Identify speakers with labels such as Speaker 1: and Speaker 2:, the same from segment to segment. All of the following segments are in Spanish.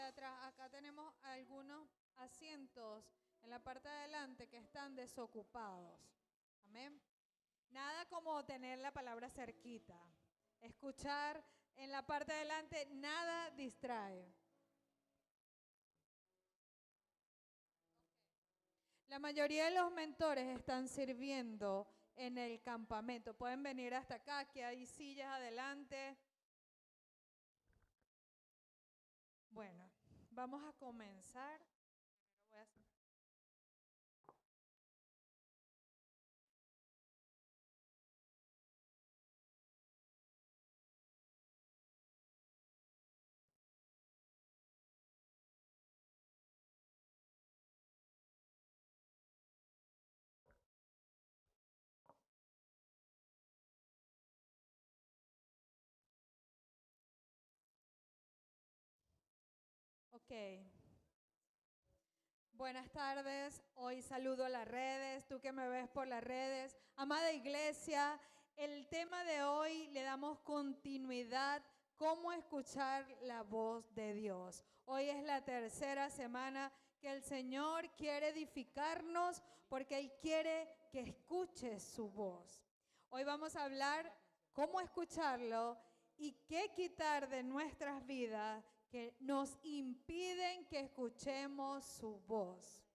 Speaker 1: atrás, acá tenemos algunos asientos en la parte de adelante que están desocupados. Amén. Nada como tener la palabra cerquita. Escuchar en la parte de adelante, nada distrae. La mayoría de los mentores están sirviendo en el campamento. Pueden venir hasta acá, que hay sillas adelante. Bueno, vamos a comenzar. Ok. Buenas tardes. Hoy saludo a las redes, tú que me ves por las redes. Amada iglesia, el tema de hoy le damos continuidad, cómo escuchar la voz de Dios. Hoy es la tercera semana que el Señor quiere edificarnos porque Él quiere que escuches su voz. Hoy vamos a hablar cómo escucharlo y qué quitar de nuestras vidas que nos impiden que escuchemos su voz.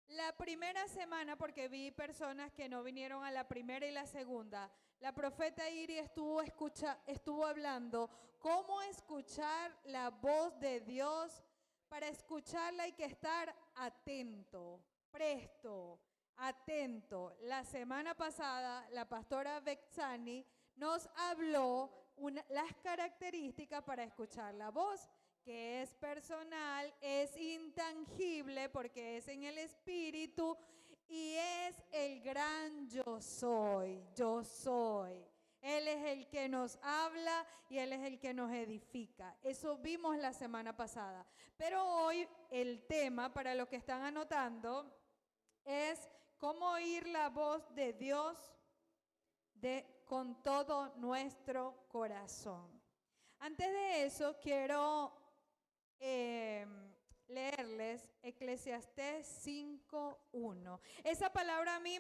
Speaker 1: La primera semana, porque vi personas que no vinieron a la primera y la segunda, la profeta Iri estuvo hablando cómo escuchar la voz de Dios. Para escucharla hay que estar atento, presto, atento. La semana pasada, la pastora Vexani nos habló las características para escuchar la voz, que es personal, es intangible porque es en el espíritu y es el gran yo soy, yo soy. Él es el que nos habla y Él es el que nos edifica. Eso vimos la semana pasada. Pero hoy el tema, para los que están anotando, es cómo oír la voz de Dios con todo nuestro corazón. Antes de eso, quiero leerles Eclesiastés 5:1. Esa palabra a mí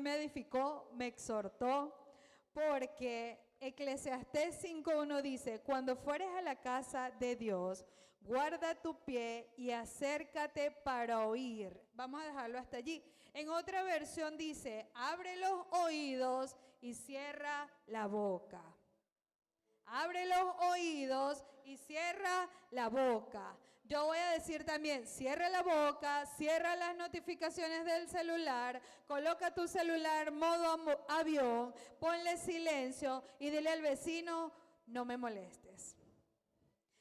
Speaker 1: me edificó, me exhortó, porque Eclesiastés 5:1 dice: cuando fueres a la casa de Dios, guarda tu pie y acércate para oír. Vamos a dejarlo hasta allí. En otra versión dice: abre los oídos y cierra la boca. Abre los oídos y cierra la boca. Yo voy a decir también, cierra la boca, cierra las notificaciones del celular, coloca tu celular modo avión, ponle silencio y dile al vecino, no me molestes,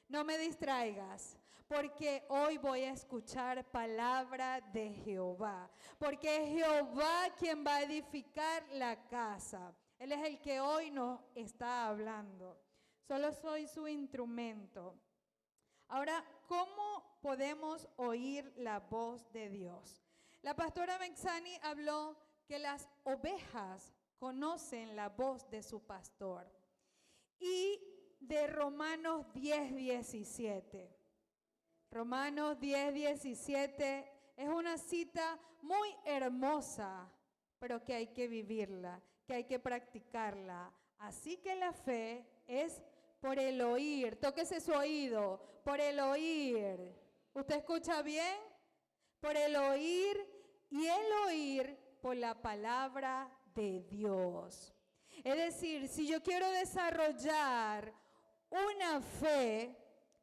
Speaker 1: no me distraigas, porque hoy voy a escuchar palabra de Jehová, porque es Jehová quien va a edificar la casa. Él es el que hoy nos está hablando. Solo soy su instrumento. Ahora, ¿cómo podemos oír la voz de Dios? La pastora Vexani habló que las ovejas conocen la voz de su pastor. Y de Romanos 10:17. Romanos 10:17 es una cita muy hermosa, pero que hay que vivirla, que hay que practicarla. Así que la fe es por el oír. Tóquese su oído, por el oír. ¿Usted escucha bien? Por el oír, y el oír por la palabra de Dios. Es decir, si yo quiero desarrollar una fe,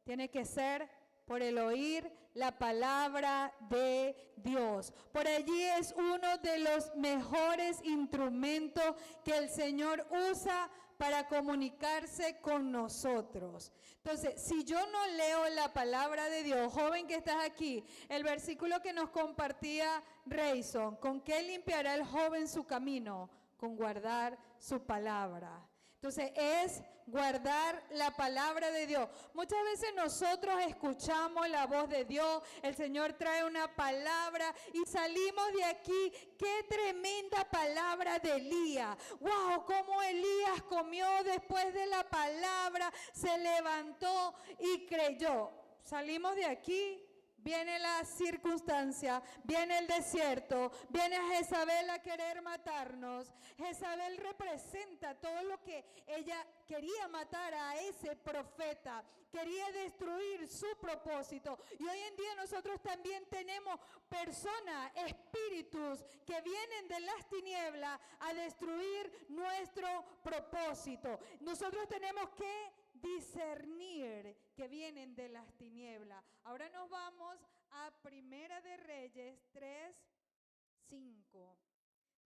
Speaker 1: tiene que ser por el oír la palabra de Dios. Por allí es uno de los mejores instrumentos que el Señor usa para comunicarse con nosotros. Entonces, si yo no leo la palabra de Dios, joven que estás aquí, el versículo que nos compartía Rayson, ¿con qué limpiará el joven su camino? Con guardar su palabra. Entonces es guardar la palabra de Dios. Muchas veces nosotros escuchamos la voz de Dios, el Señor trae una palabra y salimos de aquí. ¡Qué tremenda palabra de Elías! ¡Wow! Cómo Elías comió después de la palabra, se levantó y creyó. Salimos de aquí. Viene la circunstancia, viene el desierto, viene Jezabel a querer matarnos. Jezabel representa todo lo que ella quería matar a ese profeta, quería destruir su propósito. Y hoy en día nosotros también tenemos personas, espíritus que vienen de las tinieblas a destruir nuestro propósito. Nosotros tenemos que discernir que vienen de las tinieblas. Ahora nos vamos a Primera de Reyes 3:5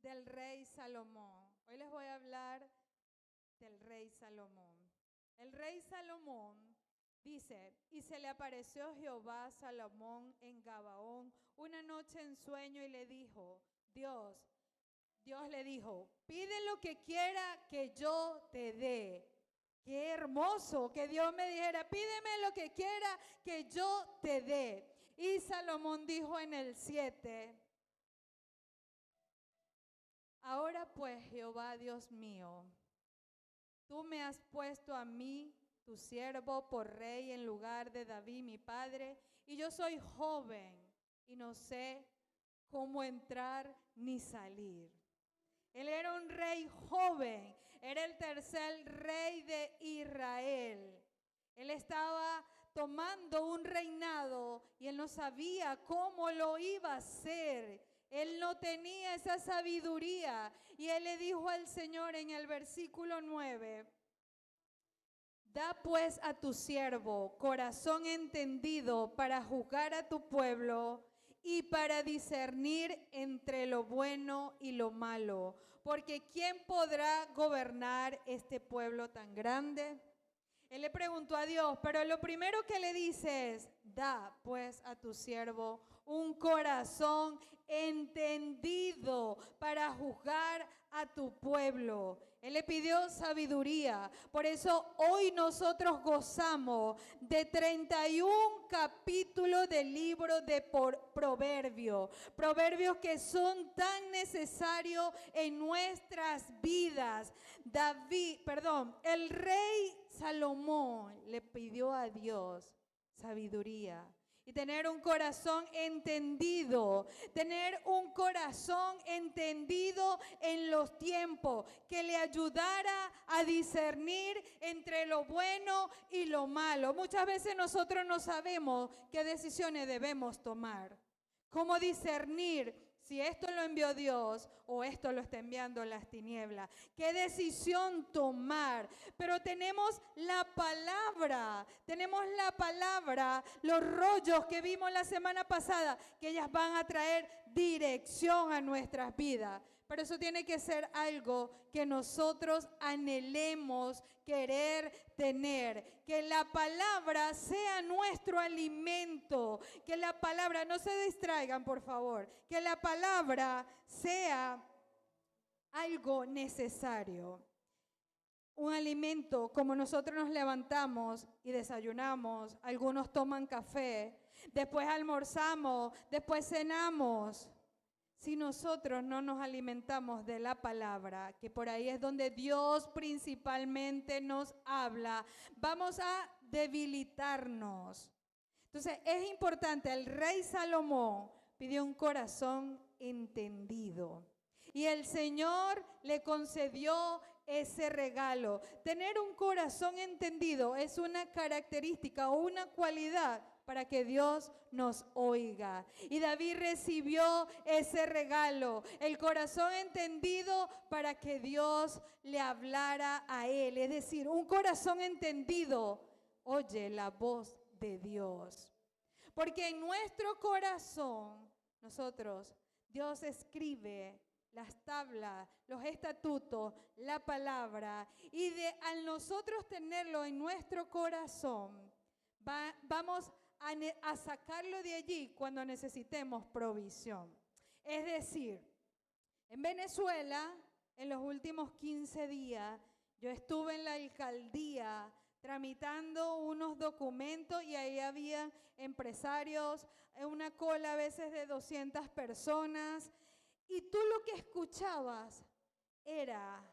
Speaker 1: del rey Salomón. Hoy les voy a hablar del rey Salomón. El rey Salomón dice: y se le apareció Jehová a Salomón en Gabaón una noche en sueño y le dijo, Dios le dijo, pide lo que quiera que yo te dé. Qué hermoso que Dios me dijera, pídeme lo que quiera que yo te dé. Y Salomón dijo en el 7, ahora pues Jehová Dios mío, tú me has puesto a mí, tu siervo, por rey en lugar de David mi padre, y yo soy joven y no sé cómo entrar ni salir. Él era un rey joven, era el tercer rey de Israel. Él estaba tomando un reinado y él no sabía cómo lo iba a hacer. Él no tenía esa sabiduría. Y él le dijo al Señor en el versículo 9, da pues a tu siervo corazón entendido para juzgar a tu pueblo y para discernir entre lo bueno y lo malo. Porque ¿quién podrá gobernar este pueblo tan grande? Él le preguntó a Dios, pero lo primero que le dice es, da pues a tu siervo un corazón entendido para juzgar a tu pueblo. Él le pidió sabiduría. Por eso hoy nosotros gozamos de 31 capítulos del libro de Proverbios. Proverbios que son tan necesarios en nuestras vidas. El rey Salomón le pidió a Dios sabiduría. Y tener un corazón entendido en los tiempos, que le ayudara a discernir entre lo bueno y lo malo. Muchas veces nosotros no sabemos qué decisiones debemos tomar, cómo discernir si esto lo envió Dios o esto lo está enviando las tinieblas. ¿Qué decisión tomar? Pero tenemos la palabra, los rollos que vimos la semana pasada, que ellas van a traer dirección a nuestras vidas. Pero eso tiene que ser algo que nosotros anhelemos querer tener. Que la palabra sea nuestro alimento. Que la palabra, no se distraigan por favor, que la palabra sea algo necesario. Un alimento, como nosotros nos levantamos y desayunamos, algunos toman café, después almorzamos, después cenamos. Si nosotros no nos alimentamos de la palabra, que por ahí es donde Dios principalmente nos habla, vamos a debilitarnos. Entonces es importante, el rey Salomón pidió un corazón entendido. Y el Señor le concedió ese regalo. Tener un corazón entendido es una característica o una cualidad para que Dios nos oiga. Y David recibió ese regalo, el corazón entendido para que Dios le hablara a él. Es decir, un corazón entendido oye la voz de Dios. Porque en nuestro corazón, Dios escribe las tablas, los estatutos, la palabra. Y al nosotros tenerlo en nuestro corazón, vamos a sacarlo de allí cuando necesitemos provisión. Es decir, en Venezuela, en los últimos 15 días, Yo estuve en la alcaldía tramitando unos documentos y ahí había empresarios, una cola a veces de 200 personas, y tú lo que escuchabas era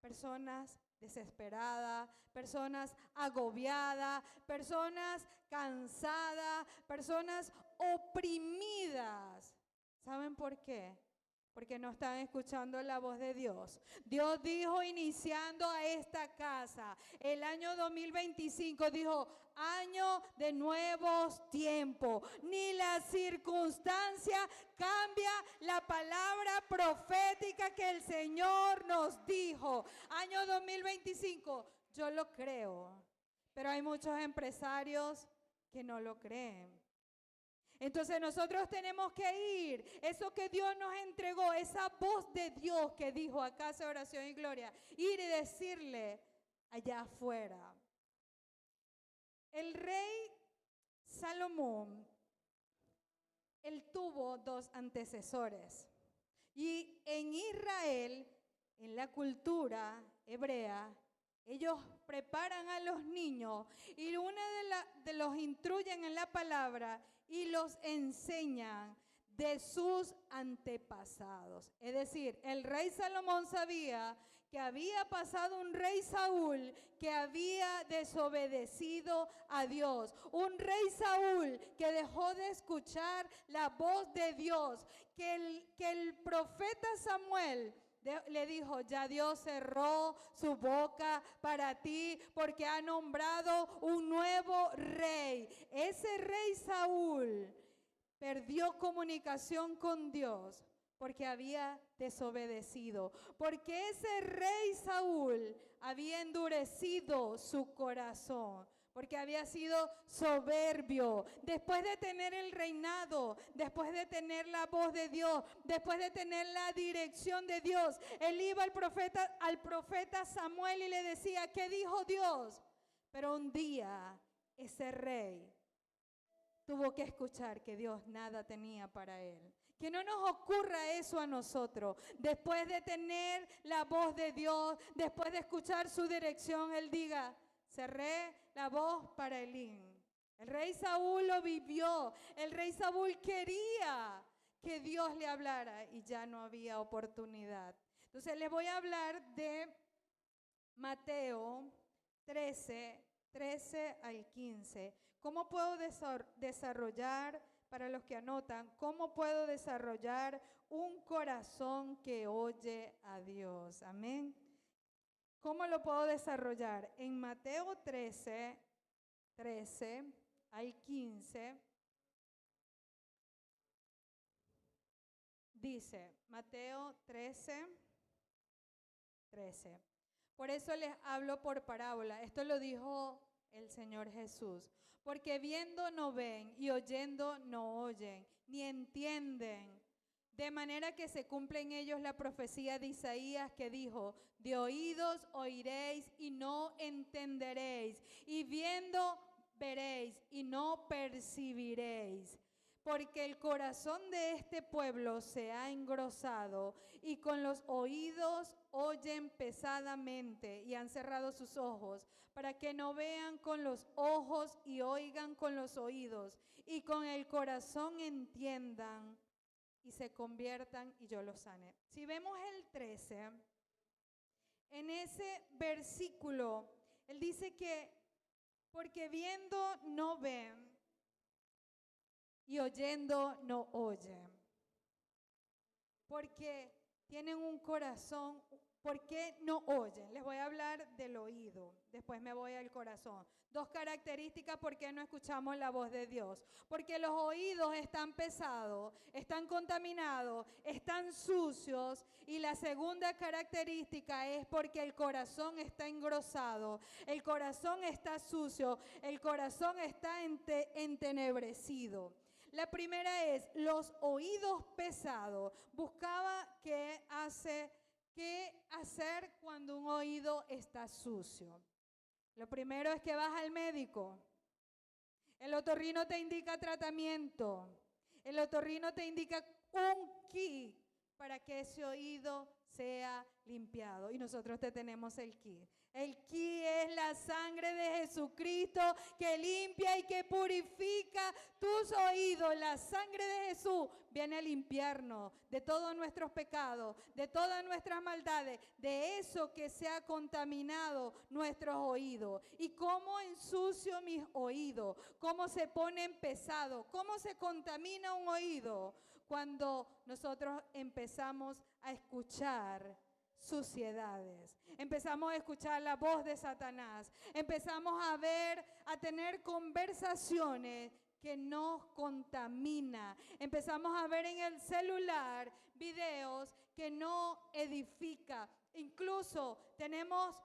Speaker 1: personas desesperadas, personas agobiadas, personas cansadas, personas oprimidas. ¿Saben por qué? Porque no están escuchando la voz de Dios. Dios dijo, iniciando a esta casa, el año 2025, dijo, año de nuevos tiempos. Ni la circunstancia cambia la palabra profética que el Señor nos dijo. Año 2025, yo lo creo, pero hay muchos empresarios que no lo creen. Entonces nosotros tenemos que ir, eso que Dios nos entregó, esa voz de Dios que dijo a Casa de Oración y Gloria, ir y decirle allá afuera. El rey Salomón, él tuvo dos antecesores. Y en Israel, en la cultura hebrea, ellos preparan a los niños y de los instruyen en la palabra y los enseñan de sus antepasados. Es decir, el rey Salomón sabía que había pasado un rey Saúl que había desobedecido a Dios. Un rey Saúl que dejó de escuchar la voz de Dios. Que el profeta Samuel le dijo, ya Dios cerró su boca para ti porque ha nombrado un nuevo rey. Ese rey Saúl perdió comunicación con Dios porque había desobedecido, porque ese rey Saúl había endurecido su corazón, porque había sido soberbio. Después de tener el reinado, después de tener la voz de Dios, después de tener la dirección de Dios, él iba al profeta Samuel y le decía, ¿qué dijo Dios? Pero un día ese rey tuvo que escuchar que Dios nada tenía para él. Que no nos ocurra eso a nosotros. Después de tener la voz de Dios, después de escuchar su dirección, él diga, cerré la voz para Elín. El rey Saúl lo vivió. El rey Saúl quería que Dios le hablara y ya no había oportunidad. Entonces les voy a hablar de Mateo 13, 13 al 15. ¿Cómo puedo desarrollar, para los que anotan, cómo puedo desarrollar un corazón que oye a Dios? Amén. ¿Cómo lo puedo desarrollar? En Mateo 13, 13 al 15, dice, Mateo 13, 13. Por eso les hablo por parábola. Esto lo dijo el Señor Jesús. Porque viendo no ven y oyendo no oyen, ni entienden. De manera que se cumple en ellos la profecía de Isaías que dijo, de oídos oiréis y no entenderéis, y viendo veréis y no percibiréis. Porque el corazón de este pueblo se ha engrosado y con los oídos oyen pesadamente y han cerrado sus ojos para que no vean con los ojos y oigan con los oídos y con el corazón entiendan y se conviertan y yo los sane. Si vemos el 13, en ese versículo, él dice que porque viendo no ven y oyendo no oyen. Porque tienen un corazón, ¿por qué no oyen? Les voy a hablar del oído, después me voy al corazón. Dos características por qué no escuchamos la voz de Dios. Porque los oídos están pesados, están contaminados, están sucios. Y la segunda característica es porque el corazón está engrosado, el corazón está sucio, el corazón está entenebrecido. La primera es los oídos pesados. Buscaba qué hacer cuando un oído está sucio. Lo primero es que vas al médico. El otorrino te indica tratamiento. El otorrino te indica un kit para que ese oído sea limpiado. Y nosotros te tenemos el key. El key es la sangre de Jesucristo que limpia y que purifica tus oídos. La sangre de Jesús viene a limpiarnos de todos nuestros pecados, de todas nuestras maldades, de eso que se ha contaminado nuestros oídos. ¿Y cómo ensucio mis oídos? ¿Cómo se ponen pesados? ¿Cómo se contamina un oído? Cuando nosotros empezamos a escuchar suciedades, empezamos a escuchar la voz de Satanás, empezamos a ver, a tener conversaciones que nos contamina, empezamos a ver en el celular videos que no edifica, incluso tenemos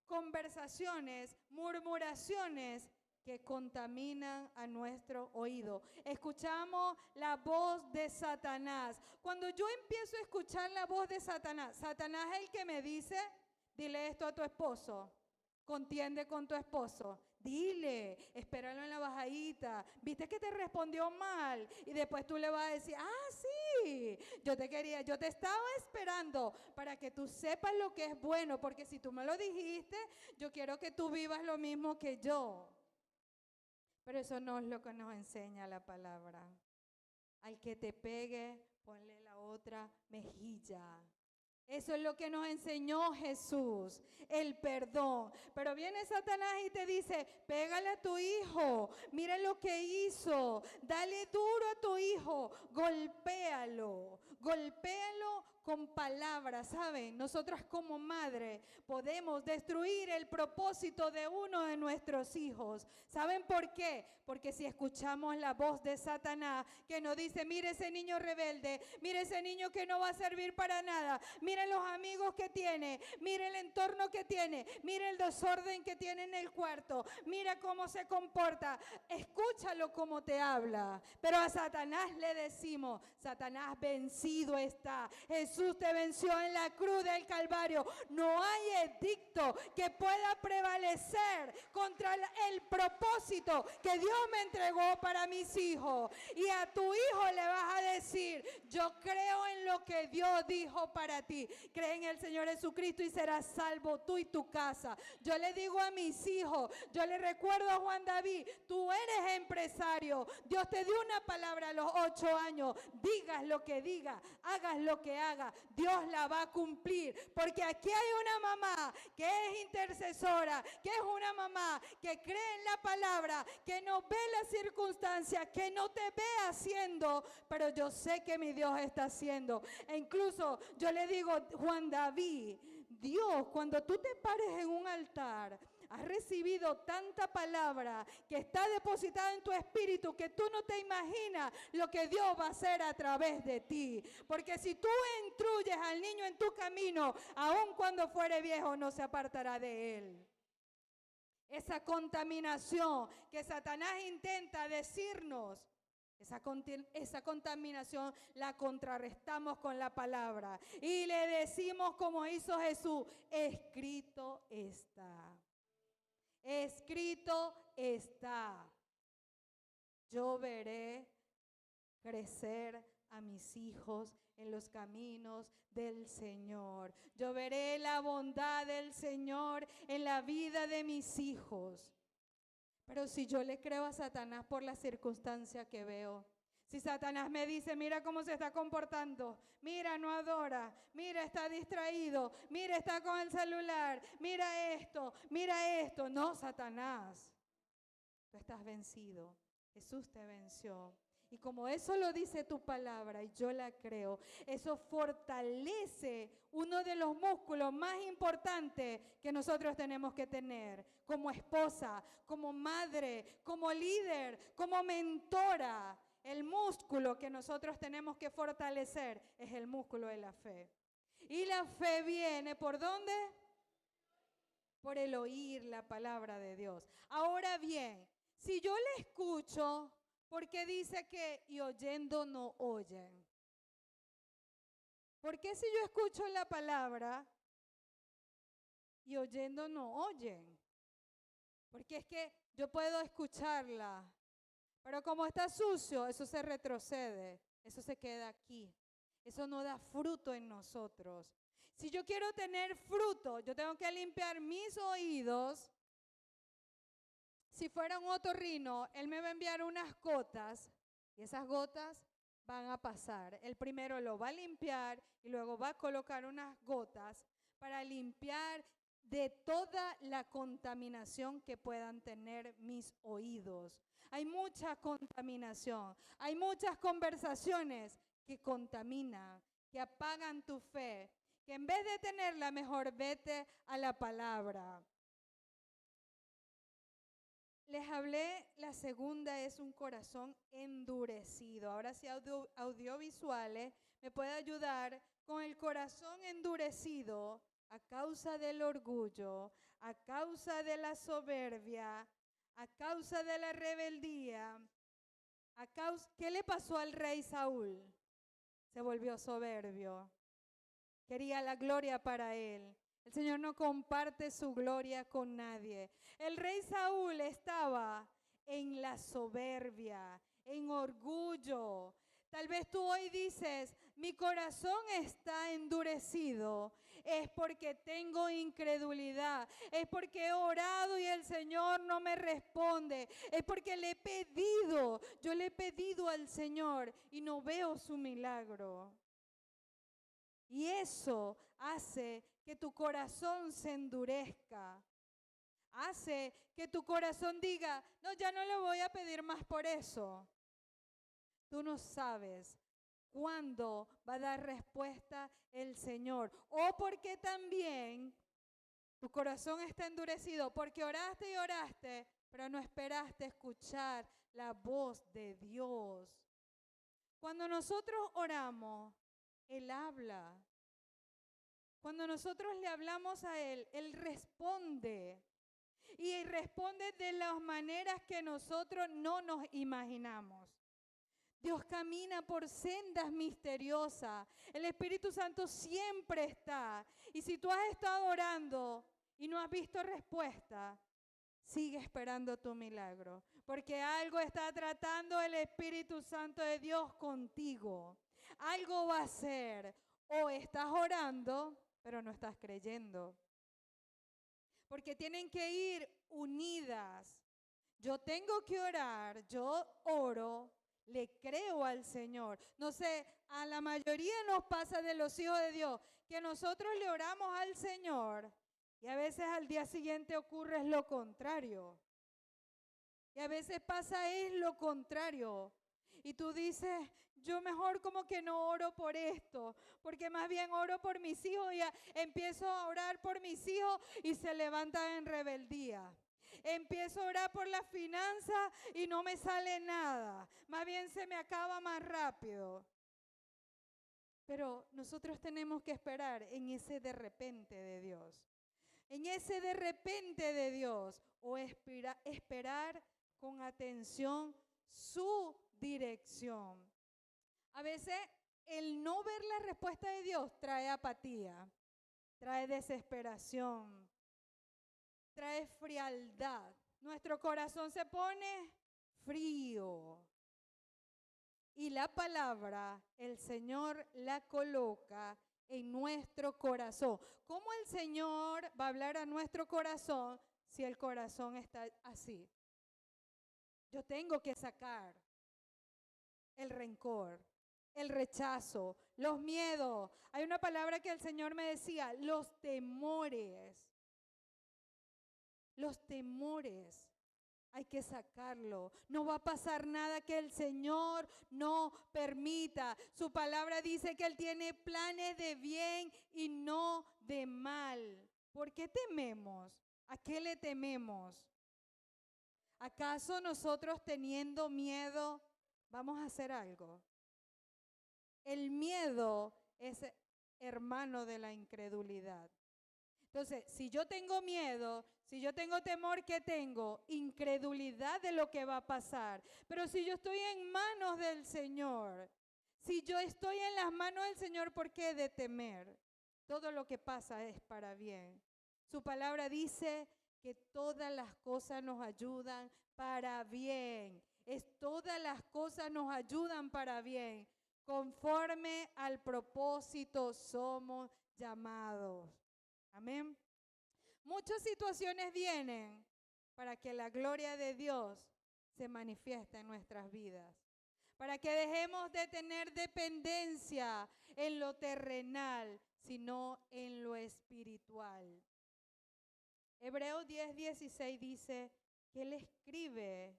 Speaker 1: conversaciones, murmuraciones que contaminan a nuestro oído. Escuchamos la voz de Satanás. Cuando yo empiezo a escuchar la voz de Satanás, Satanás es el que me dice, dile esto a tu esposo, contiende con tu esposo, dile, espéralo en la bajadita, viste que te respondió mal y después tú le vas a decir, sí, yo te estaba esperando para que tú sepas lo que es bueno, porque si tú me lo dijiste, yo quiero que tú vivas lo mismo que yo. Pero eso no es lo que nos enseña la palabra. Al que te pegue, ponle la otra mejilla. Eso es lo que nos enseñó Jesús, el perdón. Pero viene Satanás y te dice, pégale a tu hijo, mira lo que hizo, dale duro a tu hijo, golpéalo con palabras, ¿saben? Nosotras como madre podemos destruir el propósito de uno de nuestros hijos. ¿Saben por qué? Porque si escuchamos la voz de Satanás que nos dice, mire ese niño rebelde, mire ese niño que no va a servir para nada, mire los amigos que tiene, mire el entorno que tiene, mire el desorden que tiene en el cuarto, mira cómo se comporta, escúchalo como te habla. Pero a Satanás le decimos, Satanás vencido está, Jesús te venció en la cruz del Calvario. No hay edicto que pueda prevalecer contra el propósito que Dios me entregó para mis hijos. Y a tu hijo le vas a decir, yo creo en lo que Dios dijo para ti. Cree en el Señor Jesucristo y serás salvo tú y tu casa. Yo le digo a mis hijos, yo le recuerdo a Juan David, tú eres empresario. Dios te dio una palabra a los 8 años. Digas lo que digas, hagas lo que hagas, Dios la va a cumplir, porque aquí hay una mamá que es intercesora, que es una mamá que cree en la palabra, que no ve las circunstancias, que no te ve haciendo, pero yo sé que mi Dios está haciendo. E incluso yo le digo, Juan David, Dios, cuando tú te pares en un altar, has recibido tanta palabra que está depositada en tu espíritu que tú no te imaginas lo que Dios va a hacer a través de ti. Porque si tú instruyes al niño en tu camino, aun cuando fuere viejo, no se apartará de él. Esa contaminación que Satanás intenta decirnos, esa contaminación la contrarrestamos con la palabra y le decimos como hizo Jesús, escrito está. Escrito está. Yo veré crecer a mis hijos en los caminos del Señor. Yo veré la bondad del Señor en la vida de mis hijos. Pero si yo le creo a Satanás por la circunstancia que veo, si Satanás me dice, mira cómo se está comportando, mira, no adora, mira, está distraído, mira, está con el celular, mira esto, no, Satanás, tú estás vencido, Jesús te venció. Y como eso lo dice tu palabra y yo la creo, eso fortalece uno de los músculos más importantes que nosotros tenemos que tener como esposa, como madre, como líder, como mentora. El músculo que nosotros tenemos que fortalecer es el músculo de la fe. Y la fe viene, ¿por dónde? Por el oír la palabra de Dios. Ahora bien, si yo le escucho, ¿por qué dice que y oyendo no oyen? ¿Por qué si yo escucho la palabra y oyendo no oyen? Porque es que yo puedo escucharla, pero como está sucio, eso se retrocede, eso se queda aquí. Eso no da fruto en nosotros. Si yo quiero tener fruto, yo tengo que limpiar mis oídos. Si fuera un otorrino, él me va a enviar unas gotas y esas gotas van a pasar. El primero lo va a limpiar y luego va a colocar unas gotas para limpiar de toda la contaminación que puedan tener mis oídos. Hay mucha contaminación, hay muchas conversaciones que contaminan, que apagan tu fe, que en vez de tenerla, mejor vete a la palabra. Les hablé, la segunda es un corazón endurecido. Ahora sí, audiovisuales me puede ayudar con el corazón endurecido a causa del orgullo, a causa de la soberbia, a causa de la rebeldía. ¿Qué le pasó al rey Saúl? Se volvió soberbio. Quería la gloria para él. El Señor no comparte su gloria con nadie. El rey Saúl estaba en la soberbia, en orgullo. Tal vez tú hoy dices, mi corazón está endurecido. Es porque tengo incredulidad. Es porque he orado y el Señor no me responde. Es porque le he pedido. Yo le he pedido al Señor y no veo su milagro. Y eso hace que tu corazón se endurezca. Hace que tu corazón diga, no, ya no le voy a pedir más por eso. Tú no sabes cuándo va a dar respuesta el Señor. O porque también tu corazón está endurecido, porque oraste y oraste, pero no esperaste escuchar la voz de Dios. Cuando nosotros oramos, Él habla. Cuando nosotros le hablamos a Él, Él responde. Y responde de las maneras que nosotros no nos imaginamos. Dios camina por sendas misteriosas. El Espíritu Santo siempre está. Y si tú has estado orando y no has visto respuesta, sigue esperando tu milagro. Porque algo está tratando el Espíritu Santo de Dios contigo. Algo va a ser. O estás orando, pero no estás creyendo. Porque tienen que ir unidas. Yo tengo que orar, yo oro, le creo al Señor. No sé, a la mayoría nos pasa de los hijos de Dios que nosotros le oramos al Señor y a veces al día siguiente ocurre lo contrario. Y a veces pasa es lo contrario. Y tú dices, yo mejor como que no oro por esto, porque más bien oro por mis hijos y empiezo a orar por mis hijos y se levantan en rebeldía. Empiezo a orar por las finanzas y no me sale nada, más bien se me acaba más rápido. Pero nosotros tenemos que esperar en ese de repente de Dios. En ese de repente de Dios o esperar con atención su dirección. A veces el no ver la respuesta de Dios trae apatía, trae desesperación, trae frialdad. Nuestro corazón se pone frío. Y la palabra, el Señor la coloca en nuestro corazón. ¿Cómo el Señor va a hablar a nuestro corazón si el corazón está así? Yo tengo que sacar el rencor, el rechazo, los miedos. Hay una palabra que el Señor me decía, los temores. Los temores. Hay que sacarlo. No va a pasar nada que el Señor no permita. Su palabra dice que Él tiene planes de bien y no de mal. ¿Por qué tememos? ¿A qué le tememos? ¿Acaso nosotros teniendo miedo vamos a hacer algo? El miedo es hermano de la incredulidad. Entonces, si yo tengo miedo, si yo tengo temor, ¿qué tengo? Incredulidad de lo que va a pasar. Pero si yo estoy en manos del Señor, si yo estoy en las manos del Señor, ¿por qué de temer? Todo lo que pasa es para bien. Su palabra dice que todas las cosas nos ayudan para bien. Todas las cosas nos ayudan para bien. Conforme al propósito somos llamados. Amén. Muchas situaciones vienen para que la gloria de Dios se manifieste en nuestras vidas. Para que dejemos de tener dependencia en lo terrenal, sino en lo espiritual. Hebreos 10:16 dice que Él escribe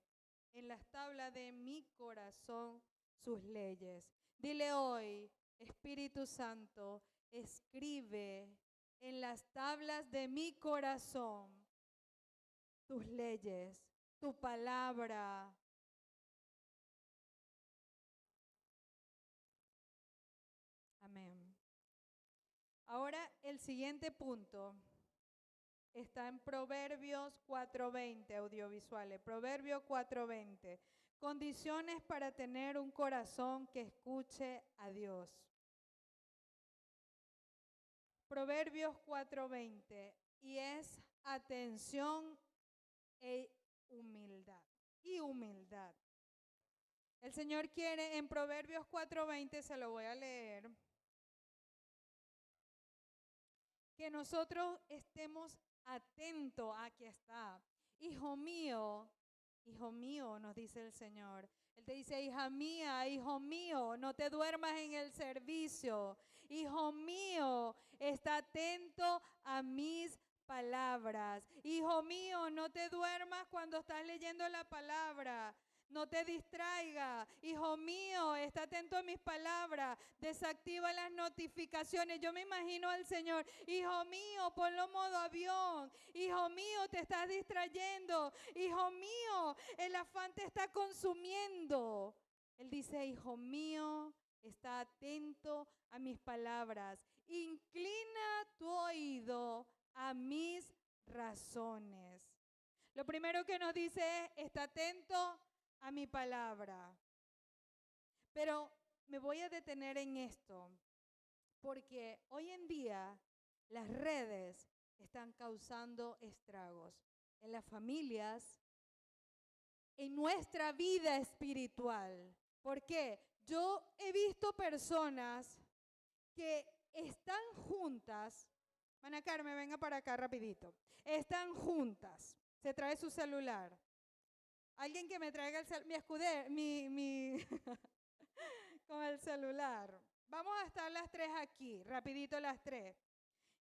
Speaker 1: en las tablas de mi corazón sus leyes. Dile hoy, Espíritu Santo, escribe en las tablas de mi corazón tus leyes, tu palabra. Amén. Ahora el siguiente punto está en Proverbios 4:20, audiovisuales. Proverbios 4:20. Condiciones para tener un corazón que escuche a Dios. Proverbios 4:20. Y es atención e humildad. Y humildad. El Señor quiere en Proverbios 4:20, se lo voy a leer, que nosotros estemos atentos. Aquí está. Hijo mío, nos dice el Señor. Él te dice, hija mía, hijo mío, no te duermas en el servicio. Hijo mío, está atento a mis palabras. Hijo mío, no te duermas cuando estás leyendo la palabra. No te distraiga. Hijo mío, está atento a mis palabras. Desactiva las notificaciones. Yo me imagino al Señor. Hijo mío, ponlo modo avión. Hijo mío, te estás distrayendo. Hijo mío, el afán te está consumiendo. Él dice, hijo mío, está atento a mis palabras. Inclina tu oído a mis razones. Lo primero que nos dice es, está atento a mi palabra. Pero me voy a detener en esto, porque hoy en día las redes están causando estragos en las familias, en nuestra vida espiritual. ¿Por qué? Yo he visto personas que están juntas. Ana Carmen, venga para acá rapidito. Están juntas. Se trae su celular. Alguien que me traiga mi escudero, con el celular. Vamos a estar las tres aquí, rapidito las tres.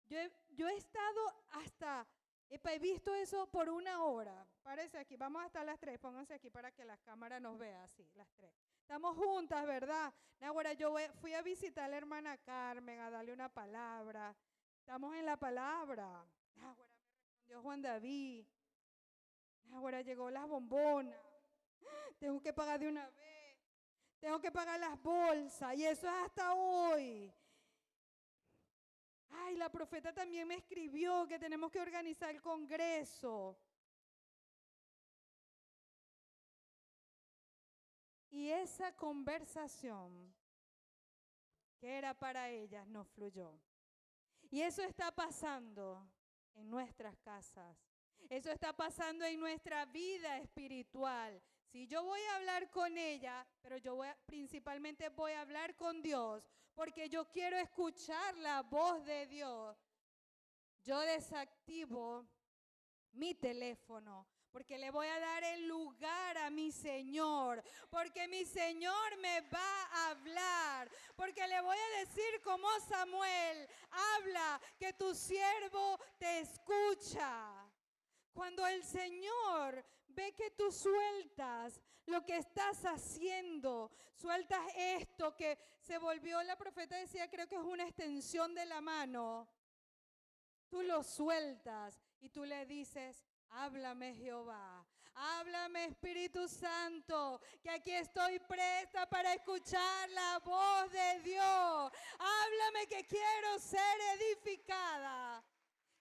Speaker 1: Yo he estado hasta, he visto eso por 1 hora. Párese aquí, vamos a estar las tres, pónganse aquí para que la cámara nos vea así, las tres. Estamos juntas, ¿verdad? Ahora fui a visitar a la hermana Carmen, a darle una palabra. Estamos en la palabra. Ahora me respondió Juan David. Ahora llegó las bombonas. Tengo que pagar de una vez. Tengo que pagar las bolsas. Y eso es hasta hoy. Ay, la profeta también me escribió que tenemos que organizar el congreso. Y esa conversación que era para ellas no fluyó. Y eso está pasando en nuestras casas. Eso está pasando en nuestra vida espiritual. Si yo voy a hablar con ella, pero principalmente voy a hablar con Dios, porque yo quiero escuchar la voz de Dios, yo desactivo mi teléfono, porque le voy a dar el lugar a mi Señor, porque mi Señor me va a hablar, porque le voy a decir como Samuel, habla, que tu siervo te escucha. Cuando el Señor ve que tú sueltas lo que estás haciendo, sueltas esto que se volvió, la profeta decía, creo que es una extensión de la mano, tú lo sueltas y tú le dices, háblame Jehová, háblame Espíritu Santo, que aquí estoy presta para escuchar la voz de Dios. Háblame que quiero ser edificada.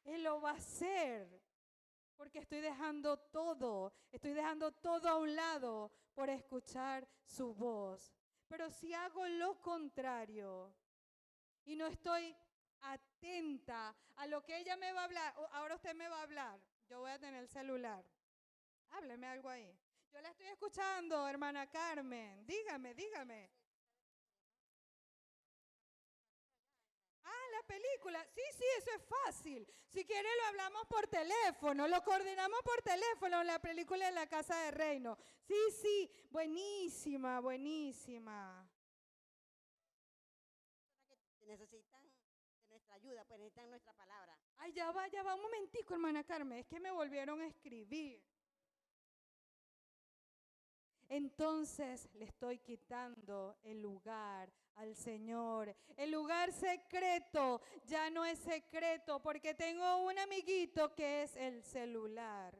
Speaker 1: Él lo va a hacer. Porque estoy dejando todo a un lado por escuchar su voz. Pero si hago lo contrario y no estoy atenta a lo que ella me va a hablar, ahora usted me va a hablar, yo voy a tener el celular. Hábleme algo ahí. Yo la estoy escuchando, hermana Carmen. Dígame. Ah, la película. Sí, sí, eso es fácil. Si quiere lo hablamos por teléfono, lo coordinamos por teléfono, la película de La Casa de Reino. Sí, sí, buenísima, buenísima.
Speaker 2: Que necesitan de nuestra ayuda, pues necesitan nuestra palabra.
Speaker 1: Ay, ya va, un momentico, hermana Carmen, es que me volvieron a escribir. Entonces le estoy quitando el lugar al Señor. El lugar secreto ya no es secreto porque tengo un amiguito que es el celular.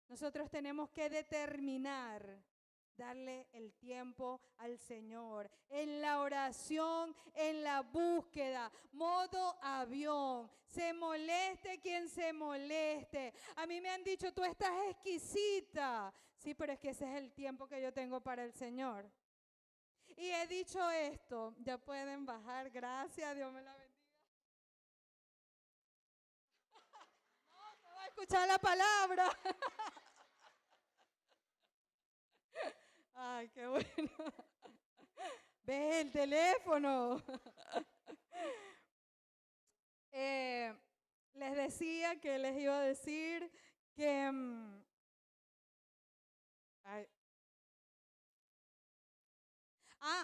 Speaker 1: Nosotros tenemos que determinar darle el tiempo al Señor, en la oración, en la búsqueda, modo avión, se moleste quien se moleste. A mí me han dicho, tú estás exquisita. Sí, pero es que ese es el tiempo que yo tengo para el Señor. Y he dicho esto, ya pueden bajar, gracias, Dios me la bendiga. No, se va a escuchar la palabra. Ay, qué bueno. Ve el teléfono. Les decía que les iba a decir que...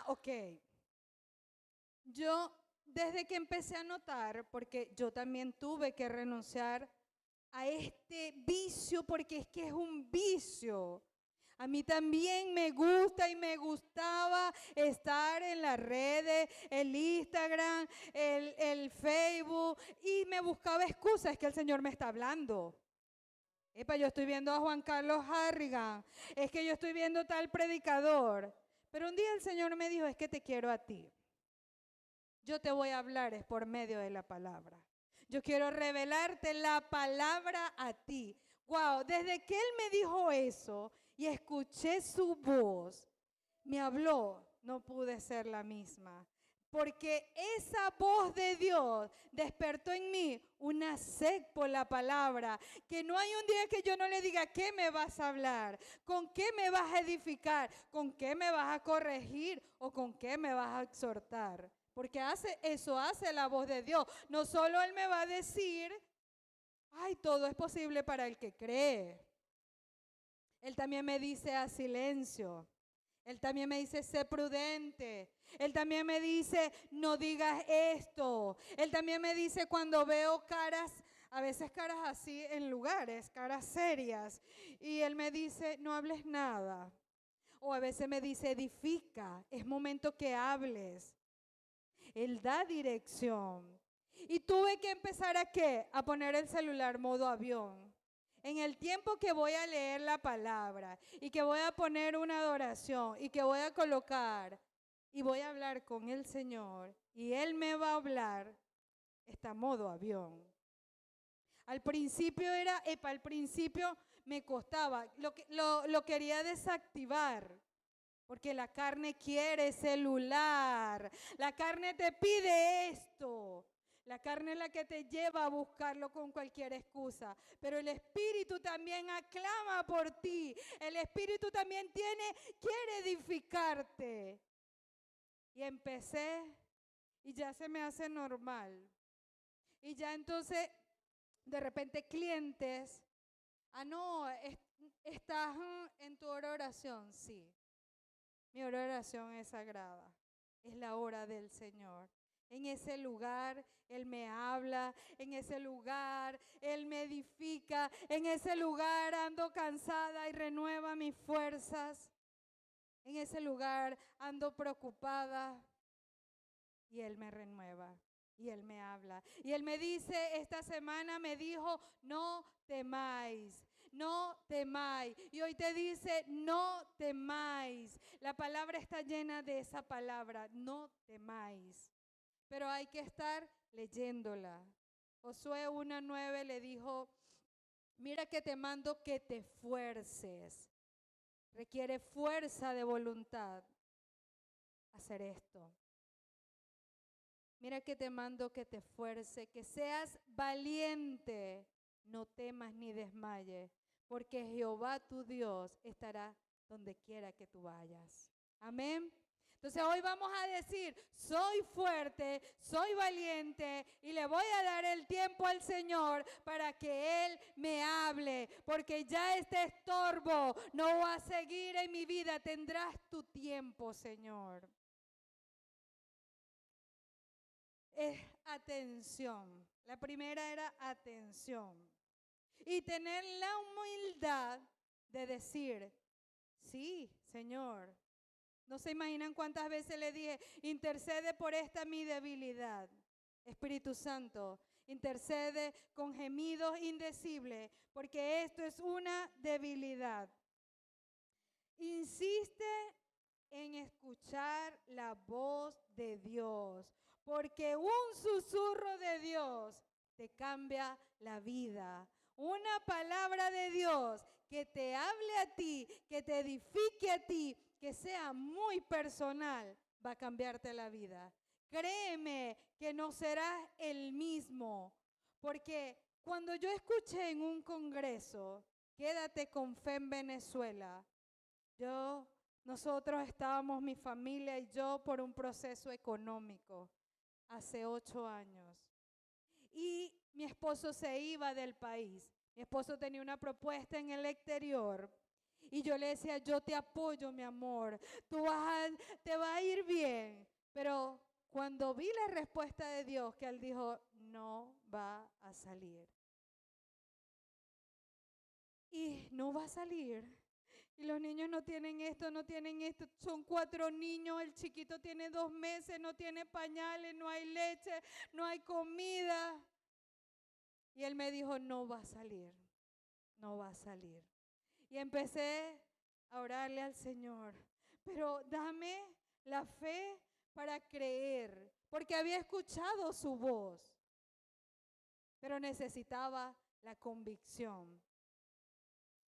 Speaker 1: ok. Yo, desde que empecé a notar, porque yo también tuve que renunciar a este vicio, porque es que es un vicio. A mí también me gusta y me gustaba estar en las redes, el Instagram, el Facebook, y me buscaba excusas, es que el Señor me está hablando. Epa, yo estoy viendo a Juan Carlos Harrigan, es que yo estoy viendo tal predicador. Pero un día el Señor me dijo, es que te quiero a ti. Yo te voy a hablar es por medio de la palabra. Yo quiero revelarte la palabra a ti. Wow, desde que Él me dijo eso y escuché su voz, me habló, no pude ser la misma. Porque esa voz de Dios despertó en mí una sed por la palabra, que no hay un día que yo no le diga, ¿qué me vas a hablar? ¿Con qué me vas a edificar? ¿Con qué me vas a corregir? ¿O con qué me vas a exhortar? Porque eso hace la voz de Dios. No solo Él me va a decir, ay, todo es posible para el que cree. Él también me dice a silencio. Él también me dice, sé prudente. Él también me dice, no digas esto. Él también me dice cuando veo caras, a veces caras así en lugares, caras serias. Y Él me dice, no hables nada. O a veces me dice, edifica, es momento que hables. Él da dirección. Y tuve que empezar ¿a qué? A poner el celular modo avión. En el tiempo que voy a leer la palabra y que voy a poner una adoración y que voy a colocar y voy a hablar con el Señor y Él me va a hablar, está modo avión. Al principio al principio me costaba, lo quería desactivar. Porque la carne quiere celular. La carne te pide esto. La carne es la que te lleva a buscarlo con cualquier excusa. Pero el Espíritu también aclama por ti. El Espíritu también quiere edificarte. Y empecé y ya se me hace normal. Y ya entonces, de repente clientes, no, estás en tu hora de oración, sí. Mi hora de oración es sagrada, es la hora del Señor. En ese lugar Él me habla, en ese lugar Él me edifica, en ese lugar ando cansada y renueva mis fuerzas. En ese lugar ando preocupada y Él me renueva y Él me habla. Y Él me dice, esta semana me dijo, no temáis. No temáis. Y hoy te dice, no temáis. La palabra está llena de esa palabra, no temáis. Pero hay que estar leyéndola. Josué 1:9 le dijo, mira que te mando que te esfuerces. Requiere fuerza de voluntad hacer esto. Mira que te mando que te esfuerces, que seas valiente. No temas ni desmayes, porque Jehová tu Dios estará donde quiera que tú vayas. Amén. Entonces hoy vamos a decir, soy fuerte, soy valiente y le voy a dar el tiempo al Señor para que Él me hable, porque ya este estorbo no va a seguir en mi vida, tendrás tu tiempo, Señor. Es atención. La primera era atención. Y tener la humildad de decir, sí, Señor. No se imaginan cuántas veces le dije, intercede por esta mi debilidad. Espíritu Santo, intercede con gemidos indecibles, porque esto es una debilidad. Insiste en escuchar la voz de Dios, porque un susurro de Dios te cambia la vida. Una palabra de Dios que te hable a ti, que te edifique a ti, que sea muy personal, va a cambiarte la vida. Créeme que no serás el mismo, porque cuando yo escuché en un congreso, quédate con fe en Venezuela, nosotros estábamos, mi familia y yo, por un proceso económico hace 8 años. Y mi esposo se iba del país. Mi esposo tenía una propuesta en el exterior. Y yo le decía, yo te apoyo, mi amor. Te va a ir bien. Pero cuando vi la respuesta de Dios, que Él dijo, no va a salir. Y no va a salir. Y los niños no tienen esto, no tienen esto. Son 4 niños, el chiquito tiene 2 meses, no tiene pañales, no hay leche, no hay comida. Y él me dijo, no va a salir, no va a salir. Y empecé a orarle al Señor, pero dame la fe para creer, porque había escuchado su voz, pero necesitaba la convicción.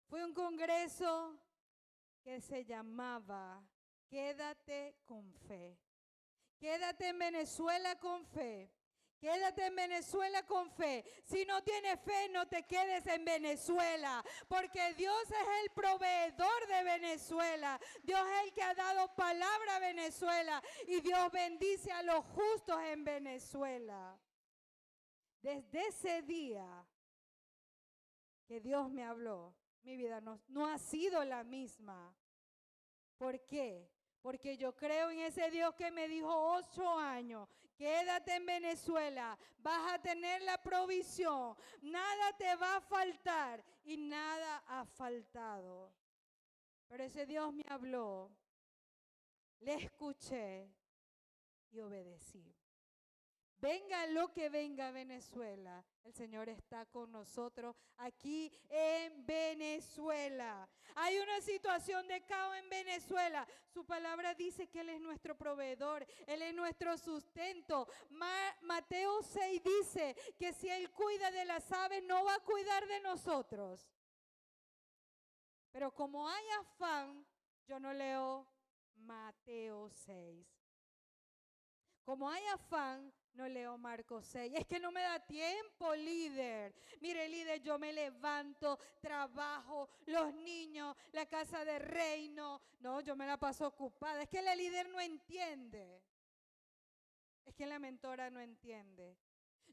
Speaker 1: Fue un congreso que se llamaba Quédate con Fe. Quédate en Venezuela con fe. Quédate en Venezuela con fe. Si no tienes fe, no te quedes en Venezuela, porque Dios es el proveedor de Venezuela. Dios es el que ha dado palabra a Venezuela y Dios bendice a los justos en Venezuela. Desde ese día que Dios me habló, mi vida no ha sido la misma. ¿Por qué? Porque yo creo en ese Dios que me dijo 8 años, quédate en Venezuela, vas a tener la provisión, nada te va a faltar y nada ha faltado. Pero ese Dios me habló, le escuché y obedecí. Venga lo que venga Venezuela, el Señor está con nosotros aquí en Venezuela. Hay una situación de caos en Venezuela. Su palabra dice que Él es nuestro proveedor, Él es nuestro sustento. Mateo 6 dice que si Él cuida de las aves, no va a cuidar de nosotros. Pero como hay afán, yo no leo Mateo 6. Como hay afán, no leo Marcos 6. Es que no me da tiempo, líder. Mire, líder, yo me levanto, trabajo, los niños, la casa de reino. No, yo me la paso ocupada. Es que la líder no entiende. Es que la mentora no entiende.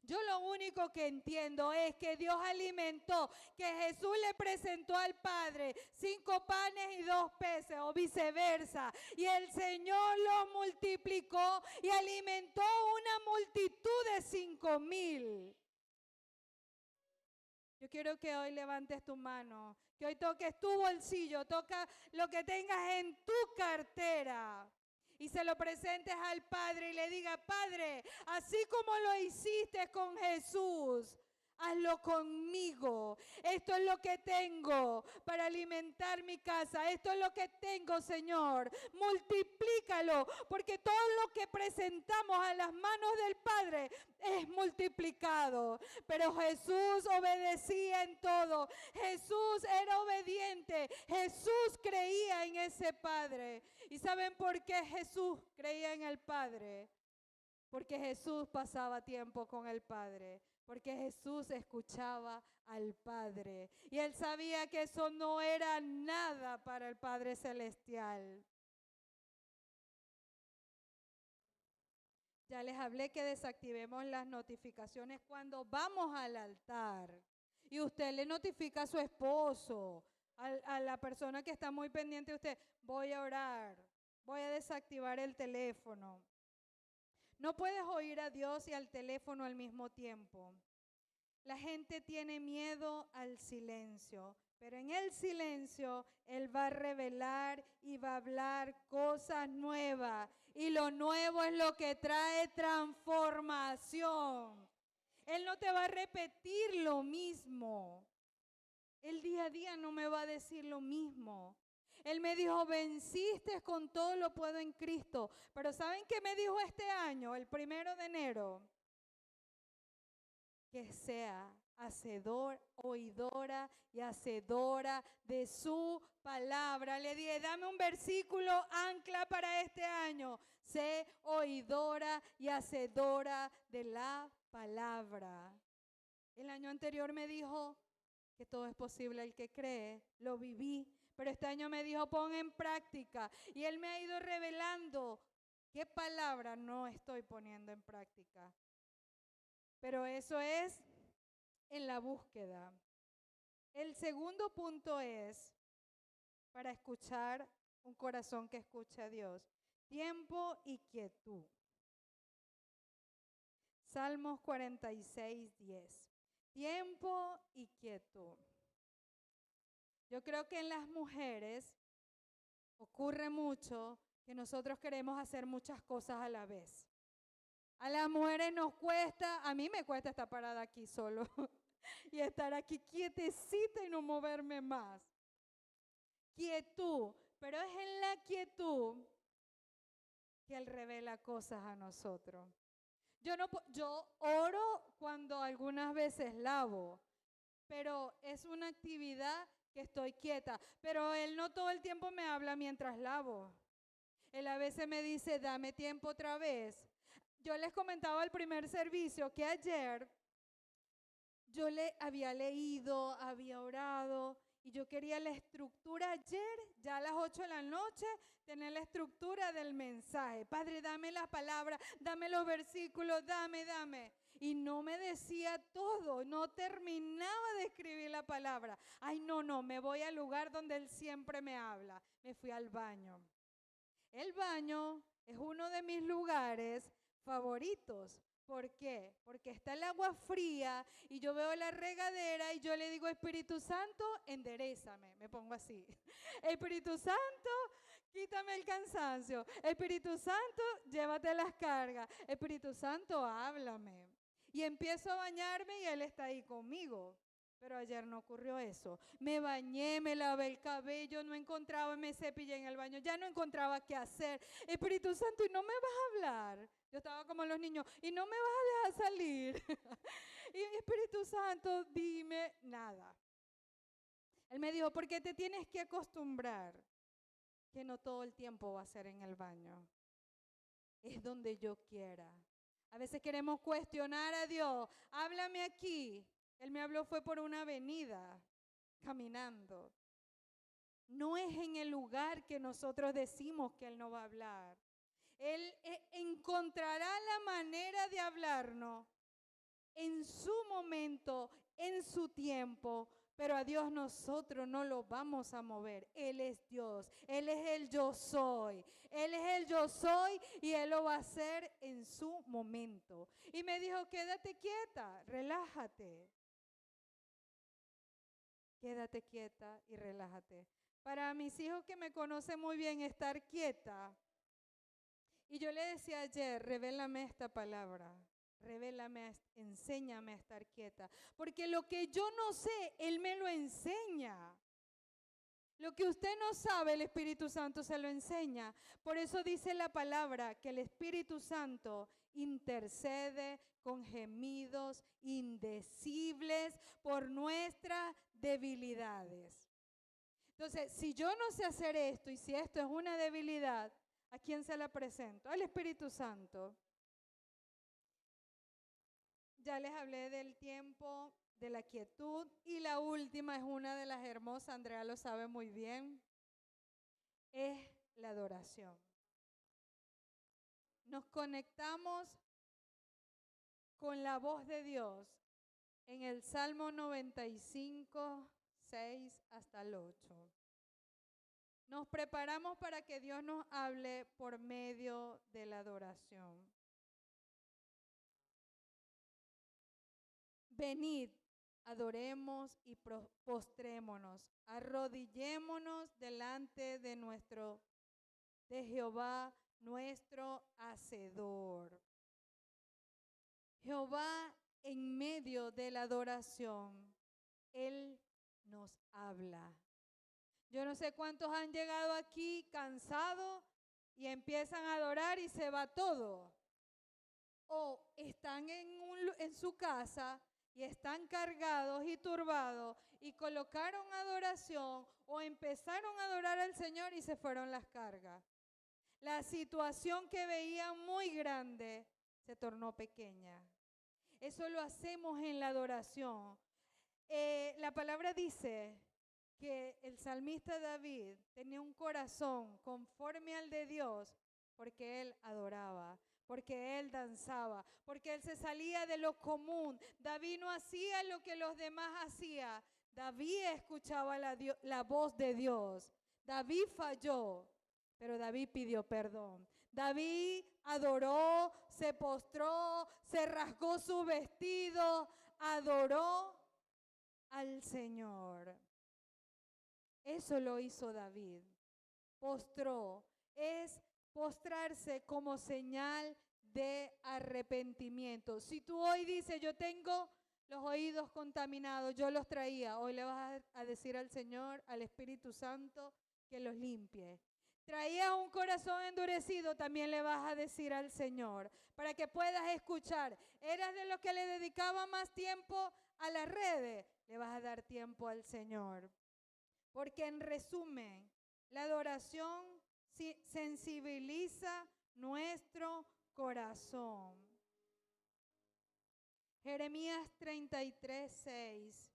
Speaker 1: Yo lo único que entiendo es que Dios alimentó, que Jesús le presentó al Padre 5 panes y 2 peces o viceversa. Y el Señor los multiplicó y alimentó una multitud de 5,000. Yo quiero que hoy levantes tu mano, que hoy toques tu bolsillo, toca lo que tengas en tu cartera. Y se lo presentes al Padre y le diga, Padre, así como lo hiciste con Jesús, hazlo conmigo. Esto es lo que tengo para alimentar mi casa. Esto es lo que tengo, Señor. Multiplícalo, porque todo lo que presentamos a las manos del Padre es multiplicado. Pero Jesús obedecía en todo. Jesús era obediente. Jesús creía en ese Padre. ¿Y saben por qué Jesús creía en el Padre? Porque Jesús pasaba tiempo con el Padre. Porque Jesús escuchaba al Padre. Y Él sabía que eso no era nada para el Padre Celestial. Ya les hablé que desactivemos las notificaciones cuando vamos al altar. Y usted le notifica a su esposo, a la persona que está muy pendiente de usted, voy a orar, voy a desactivar el teléfono. No puedes oír a Dios y al teléfono al mismo tiempo. La gente tiene miedo al silencio, pero en el silencio Él va a revelar y va a hablar cosas nuevas. Y lo nuevo es lo que trae transformación. Él no te va a repetir lo mismo. El día a día no me va a decir lo mismo. Él me dijo, venciste con todo lo puedo en Cristo. Pero ¿saben qué me dijo este año, el 1 de enero? Que sea hacedor, oidora y hacedora de su palabra. Le dije, dame un versículo ancla para este año. Sé oidora y hacedora de la palabra. El año anterior me dijo que todo es posible al que cree. Lo viví. Pero este año me dijo, pon en práctica. Y Él me ha ido revelando qué palabra no estoy poniendo en práctica. Pero eso es en la búsqueda. El segundo punto es para escuchar un corazón que escuche a Dios. Tiempo y quietud. Salmos 46:10. Tiempo y quietud. Yo creo que en las mujeres ocurre mucho que nosotros queremos hacer muchas cosas a la vez. A las mujeres nos cuesta, a mí me cuesta estar parada aquí solo y estar aquí quietecita y no moverme más. Quietud, pero es en la quietud que Él revela cosas a nosotros. Yo oro cuando algunas veces lavo, pero es una actividad que estoy quieta. Pero Él no todo el tiempo me habla mientras lavo. Él a veces me dice, dame tiempo otra vez. Yo les comentaba al primer servicio que ayer yo le había leído, había orado y yo quería la estructura ayer, ya a las 8 de la noche, tener la estructura del mensaje. Padre, dame la palabra, dame los versículos, dame. Y no me decía todo, no terminaba de escribir la palabra. Ay, no, me voy al lugar donde Él siempre me habla. Me fui al baño. El baño es uno de mis lugares favoritos. ¿Por qué? Porque está el agua fría y yo veo la regadera y yo le digo, Espíritu Santo, enderézame. Me pongo así. Espíritu Santo, quítame el cansancio. Espíritu Santo, llévate las cargas. Espíritu Santo, háblame. Y empiezo a bañarme y Él está ahí conmigo. Pero ayer no ocurrió eso. Me bañé, me lavé el cabello, no encontraba, me cepillé en el baño, ya no encontraba qué hacer. Espíritu Santo, ¿y no me vas a hablar? Yo estaba como los niños, ¿y no me vas a dejar salir? Y Espíritu Santo, dime nada. Él me dijo, porque te tienes que acostumbrar que no todo el tiempo va a ser en el baño. Es donde yo quiera. A veces queremos cuestionar a Dios. Háblame aquí. Él me habló fue por una avenida, caminando. No es en el lugar que nosotros decimos que Él no va a hablar. Él encontrará la manera de hablarnos en su momento, en su tiempo, pero a Dios nosotros no lo vamos a mover. Él es Dios, Él es el yo soy. Él es el yo soy y Él lo va a hacer en su momento. Y me dijo, quédate quieta, relájate. Quédate quieta y relájate. Para mis hijos que me conocen muy bien, estar quieta. Y yo le decía ayer, revélame esta palabra. Revélame, enséñame a estar quieta. Porque lo que yo no sé, Él me lo enseña. Lo que usted no sabe, el Espíritu Santo se lo enseña. Por eso dice la palabra que el Espíritu Santo intercede con gemidos indecibles por nuestras debilidades. Entonces, si yo no sé hacer esto y si esto es una debilidad, ¿a quién se la presento? Al Espíritu Santo. Ya les hablé del tiempo, de la quietud y la última es una de las hermosas, Andrea lo sabe muy bien, es la adoración. nos conectamos con la voz de Dios en el Salmo 95, 6 hasta el 8. Nos preparamos para que Dios nos hable por medio de la adoración. Venid, adoremos y postrémonos, arrodillémonos delante de Jehová, nuestro Hacedor. Jehová, en medio de la adoración, Él nos habla. Yo no sé cuántos han llegado aquí cansados y empiezan a adorar y se va todo. O están en su casa y están cargados y turbados y colocaron adoración o empezaron a adorar al Señor y se fueron las cargas. La situación que veían muy grande se tornó pequeña. Eso lo hacemos en la adoración. La palabra dice que el salmista David tenía un corazón conforme al de Dios porque él adoraba, porque él danzaba, porque él se salía de lo común. David no hacía lo que los demás hacían. David escuchaba la voz de Dios. David falló, pero David pidió perdón. David adoró, se postró, se rasgó su vestido, adoró al Señor. Eso lo hizo David. Postró. Es postrarse como señal de arrepentimiento. Si tú hoy dices, yo tengo los oídos contaminados, yo los traía, hoy le vas a decir al Señor, al Espíritu Santo, que los limpie. Traías un corazón endurecido, también le vas a decir al Señor, para que puedas escuchar. Eras de los que le dedicaba más tiempo a las redes, le vas a dar tiempo al Señor. Porque en resumen, la adoración sensibiliza nuestro corazón. Jeremías 33, 6.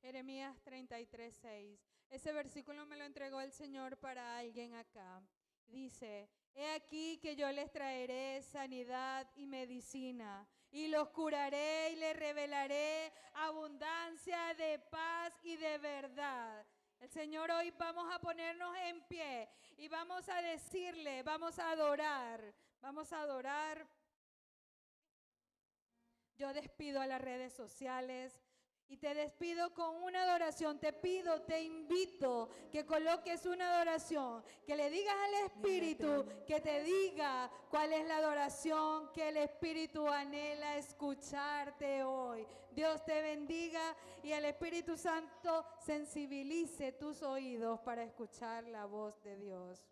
Speaker 1: Jeremías 33, 6. Ese versículo me lo entregó el Señor para alguien acá. Dice, he aquí que yo les traeré sanidad y medicina, y los curaré y les revelaré abundancia de paz y de verdad. El Señor, hoy vamos a ponernos en pie y vamos a decirle, vamos a adorar. Yo despido a las redes sociales y te despido con una adoración. Te pido, te invito que coloques una adoración, que le digas al Espíritu, que te diga cuál es la adoración que el Espíritu anhela escucharte hoy. Dios te bendiga y el Espíritu Santo sensibilice tus oídos para escuchar la voz de Dios.